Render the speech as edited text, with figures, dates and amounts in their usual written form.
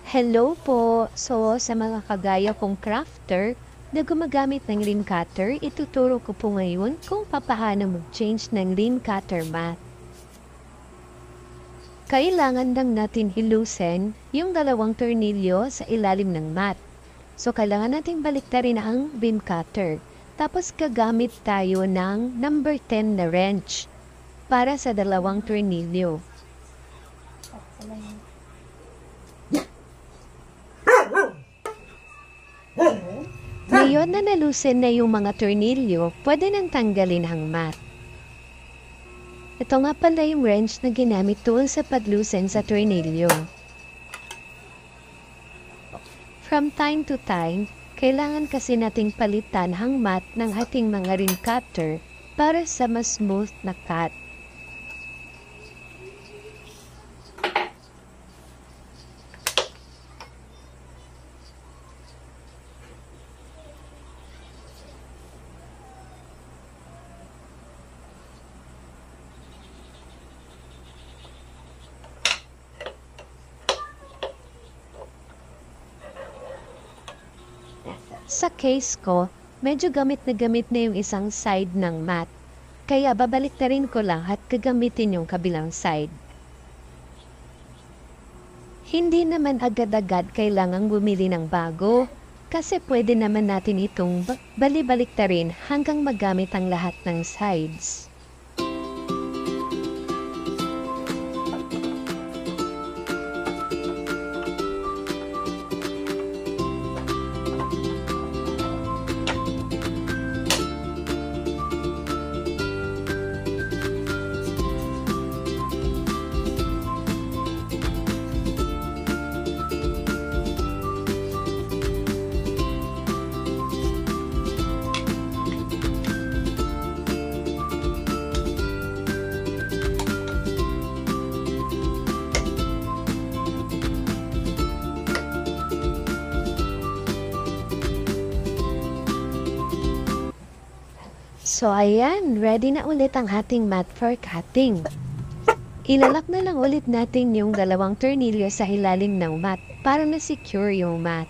Hello po! So, sa mga kagaya kong crafter na gumagamit ng rim cutter, ituturo ko po ngayon kung papaano mag-change ng rim cutter mat. Kailangan lang natin hilusin yung dalawang tornilyo sa ilalim ng mat. So, kailangan natin baliktarin ang rim cutter. Tapos, gagamit tayo ng number 10 na wrench para sa dalawang tornilyo. Ngayon na nalusin na yung mga tornilyo, pwede nang tanggalin ang mat. Ito nga pala yung wrench na ginamit doon sa paglusin sa tornilyo. From time to time, kailangan kasi nating palitan ang mat ng ating mga rim cutter para sa mas smooth na cut. Sa case ko, medyo gamit na yung isang side ng mat. Kaya babalik na rin ko lang at gagamitin yung kabilang side. Hindi naman agad-agad kailangang bumili ng bago kasi pwede naman natin itong bali-balik na rin hanggang magamit ang lahat ng sides. So ayan, ready na ulit ang ating mat for cutting. Ilalak na lang ulit natin yung dalawang tornilyo sa ilalim ng mat para na-secure yung mat.